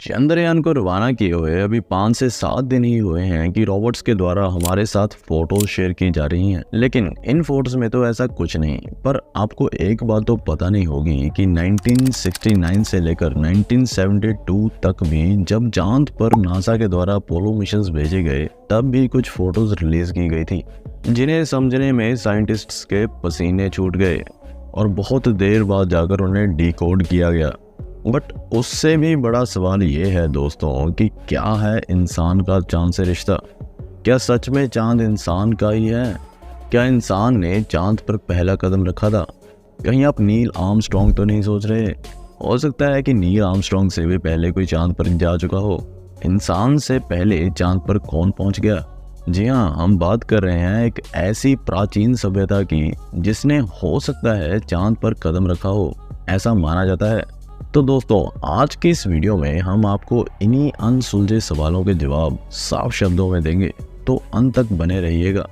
चंद्रयान को रवाना किए हुए अभी 5 से 7 दिन ही हुए हैं कि रॉबोट्स के द्वारा हमारे साथ फोटोज शेयर की जा रही हैं। लेकिन इन फोटोज में तो ऐसा कुछ नहीं। पर आपको एक बात तो पता नहीं होगी कि 1969 से लेकर 1972 तक भी जब चांद पर नासा के द्वारा अपोलो मिशंस भेजे गए तब भी कुछ फोटोज रिलीज की गई थी, जिन्हें समझने में साइंटिस्ट्स के पसीने छूट गए और बहुत देर बाद जाकर उन्हें डिकोड किया गया। बट उससे भी बड़ा सवाल ये है दोस्तों कि क्या है इंसान का चांद से रिश्ता? क्या सच में चांद इंसान का ही है? क्या इंसान ने चांद पर पहला कदम रखा था? कहीं आप नील आर्मस्ट्रॉन्ग तो नहीं सोच रहे? हो सकता है कि नील आर्मस्ट्रॉन्ग से भी पहले कोई चांद पर जा चुका हो। इंसान से पहले चांद पर कौन पहुंच गया? जी हाँ, हम बात कर रहे हैं एक ऐसी प्राचीन सभ्यता की जिसने हो सकता है चांद पर कदम रखा हो, ऐसा माना जाता है। तो दोस्तों, आज की इस वीडियो में हम आपको इन्हीं अनसुलझे सवालों के जवाब साफ शब्दों में देंगे, तो अंत तक बने रहिएगा।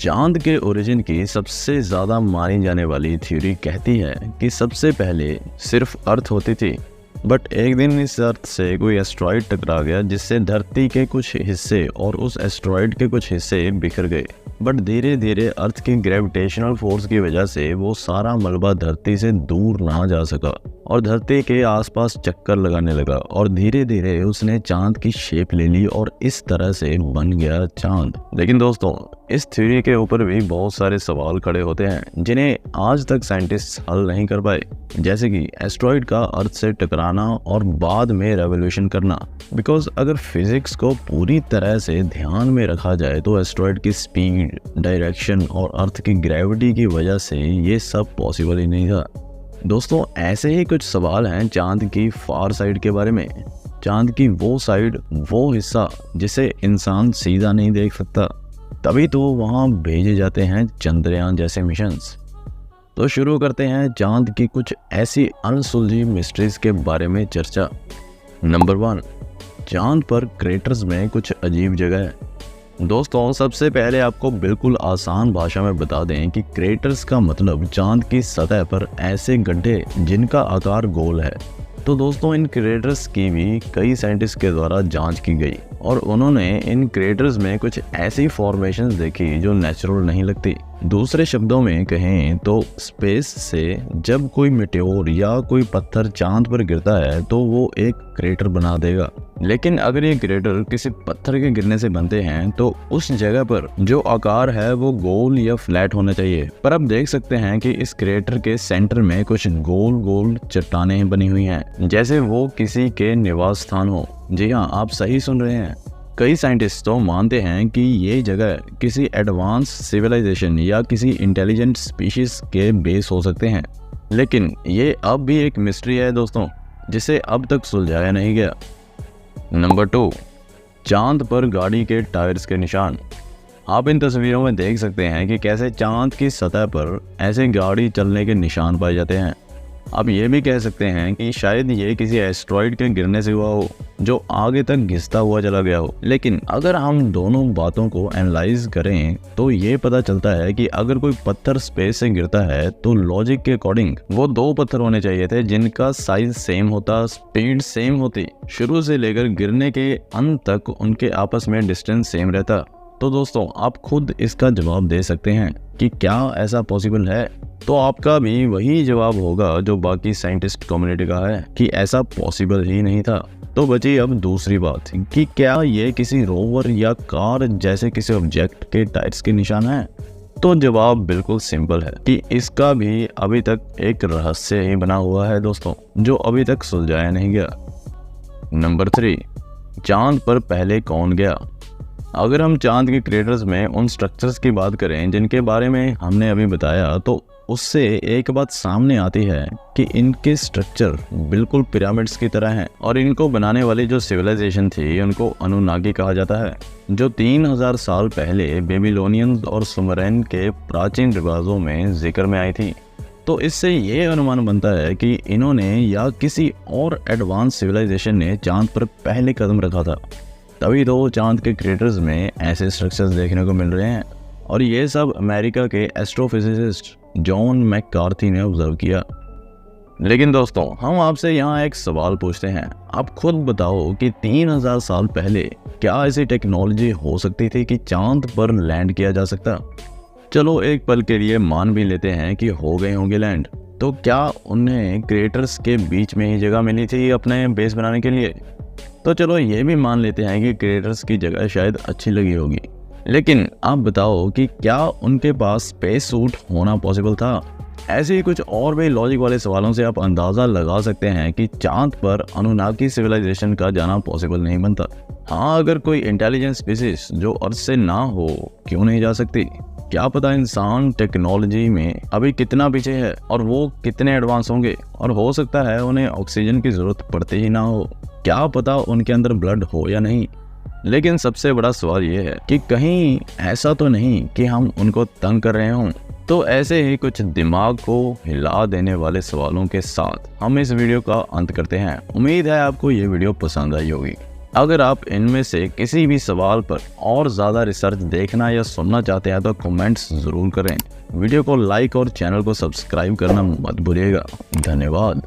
चांद के ओरिजिन की सबसे ज़्यादा मानी जाने वाली थ्योरी कहती है कि सबसे पहले सिर्फ अर्थ होती थी, बट एक दिन इस अर्थ से कोई एस्ट्रॉइड टकरा गया जिससे धरती के कुछ हिस्से और उस एस्ट्रॉइड के कुछ हिस्से बिखर गए। बट धीरे धीरे अर्थ की ग्रेविटेशनल फोर्स की वजह से वो सारा मलबा धरती से दूर ना जा सका और धरती के आसपास चक्कर लगाने लगा और धीरे धीरे उसने चांद की शेप ले ली और इस तरह से बन गया चांद। लेकिन दोस्तों, इस थ्योरी के ऊपर भी बहुत सारे सवाल खड़े होते हैं जिन्हें आज तक साइंटिस्ट हल नहीं कर पाए, जैसे कि एस्ट्रॉइड का अर्थ से टकराना और बाद में रेवोल्यूशन करना। बिकॉज अगर फिजिक्स को पूरी तरह से ध्यान में रखा जाए तो एस्ट्रॉइड की स्पीड, डायरेक्शन और अर्थ की ग्रेविटी की वजह से ये सब पॉसिबल ही नहीं था। दोस्तों, ऐसे ही कुछ सवाल हैं चांद की फार साइड के बारे में। चांद की वो साइड, वो हिस्सा जिसे इंसान सीधा नहीं देख सकता, तभी तो वहाँ भेजे जाते हैं चंद्रयान जैसे मिशंस। तो शुरू करते हैं चांद की कुछ ऐसी अनसुलझी मिस्ट्रीज के बारे में चर्चा। नंबर 1, चांद पर क्रेटर्स में कुछ अजीब जगह है। दोस्तों, सबसे पहले आपको बिल्कुल आसान भाषा में बता दें कि क्रेटर्स का मतलब चांद की सतह पर ऐसे गड्ढे जिनका आकार गोल है। तो दोस्तों, इन क्रेटर्स की भी कई साइंटिस्ट के द्वारा जांच की गई और उन्होंने इन क्रेटर्स में कुछ ऐसी फॉर्मेशंस देखी जो नेचुरल नहीं लगती। दूसरे शब्दों में कहें तो स्पेस से जब कोई मेटेओर या कोई पत्थर चांद पर गिरता है तो वो एक क्रेटर बना देगा। लेकिन अगर ये क्रेटर किसी पत्थर के गिरने से बनते हैं तो उस जगह पर जो आकार है वो गोल या फ्लैट होना चाहिए। पर आप देख सकते हैं कि इस क्रेटर के सेंटर में कुछ गोल गोल चट्टानें बनी हुई हैं, जैसे वो किसी के निवास स्थान हो। जी हाँ, आप सही सुन रहे हैं। कई साइंटिस्ट तो मानते हैं कि ये जगह किसी एडवांस सिविलाइजेशन या किसी इंटेलिजेंट स्पीशीज के बेस हो सकते हैं। लेकिन ये अब भी एक मिस्ट्री है दोस्तों, जिसे अब तक सुलझाया नहीं गया। नंबर 2, चांद पर गाड़ी के टायर्स के निशान। आप इन तस्वीरों में देख सकते हैं कि कैसे चांद की सतह पर ऐसे गाड़ी चलने के निशान पाए जाते हैं। आप ये भी कह सकते हैं कि शायद ये किसी एस्ट्रॉइड के गिरने से हुआ हो जो आगे तक घिसता हुआ चला गया हो। लेकिन अगर हम दोनों बातों को एनालाइज करें तो ये पता चलता है कि अगर कोई पत्थर स्पेस से गिरता है तो लॉजिक के अकॉर्डिंग वो 2 पत्थर होने चाहिए थे जिनका साइज सेम होता, स्पीड सेम होती, शुरू से लेकर गिरने के अंत तक उनके आपस में डिस्टेंस सेम रहता। तो दोस्तों, आप खुद इसका जवाब दे सकते हैं कि क्या ऐसा पॉसिबल है? तो आपका भी वही जवाब होगा जो बाकी साइंटिस्ट कम्युनिटी का है कि ऐसा पॉसिबल ही नहीं था। तो बची अब दूसरी बात कि क्या ये किसी रोवर या कार जैसे किसी ऑब्जेक्ट के टायर्स के निशान हैं? तो जवाब बिल्कुल सिंपल है कि इसका भी अभी तक एक रहस्य ही बना हुआ है दोस्तों, जो अभी तक सुलझाया नहीं गया। नंबर 3, चांद पर पहले कौन गया? अगर हम चांद के क्रेटर्स में उन स्ट्रक्चर्स की बात करें जिनके बारे में हमने अभी बताया, तो उससे एक बात सामने आती है कि इनके स्ट्रक्चर बिल्कुल पिरामिड्स की तरह हैं और इनको बनाने वाली जो सिविलाइजेशन थी उनको अनुनागी कहा जाता है, जो 3000 साल पहले बेबीलोनियंस और सुमेरियन के प्राचीन रिवाजों में जिक्र में आई थी। तो इससे ये अनुमान बनता है कि इन्होंने या किसी और एडवांस सिविलाइजेशन ने चांद पर पहले कदम रखा था, तभी तो चांद के क्रेटर्स में ऐसे स्ट्रक्चर्स देखने को मिल रहे हैं। और ये सब अमेरिका के एस्ट्रोफिजिसिस्ट जॉन मैककार्थी ने ऑब्जर्व किया। लेकिन दोस्तों, हम आपसे यहाँ एक सवाल पूछते हैं, आप खुद बताओ कि 3000 साल पहले क्या ऐसी टेक्नोलॉजी हो सकती थी कि चांद पर लैंड किया जा सकता? चलो एक पल के लिए मान भी लेते हैं कि हो गए होंगे लैंड, तो क्या उन्हें क्रेटर्स के बीच में ही जगह मिली थी अपने बेस बनाने के लिए? तो चलो ये भी मान लेते हैं कि क्रेटर्स की जगह शायद अच्छी लगी होगी, लेकिन आप बताओ कि क्या उनके पास स्पेस सूट होना पॉसिबल था? ऐसे ही कुछ और भी लॉजिक वाले सवालों से आप अंदाज़ा लगा सकते हैं कि चांद पर अनुनाकी सिविलाइजेशन का जाना पॉसिबल नहीं बनता। हाँ, अगर कोई इंटेलिजेंट स्पीसीज जो अर्थ से ना हो क्यों नहीं जा सकती? क्या पता इंसान टेक्नोलॉजी में अभी कितना पीछे है और वो कितने एडवांस होंगे, और हो सकता है उन्हें ऑक्सीजन की ज़रूरत पड़ते ही ना हो। क्या पता उनके अंदर ब्लड हो या नहीं। लेकिन सबसे बड़ा सवाल ये है कि कहीं ऐसा तो नहीं कि हम उनको तंग कर रहे हों। तो ऐसे ही कुछ दिमाग को हिला देने वाले सवालों के साथ हम इस वीडियो का अंत करते हैं। उम्मीद है आपको ये वीडियो पसंद आई होगी। अगर आप इनमें से किसी भी सवाल पर और ज़्यादा रिसर्च देखना या सुनना चाहते हैं तो कमेंट्स ज़रूर करें। वीडियो को लाइक और चैनल को सब्सक्राइब करना मत भूलिएगा। धन्यवाद।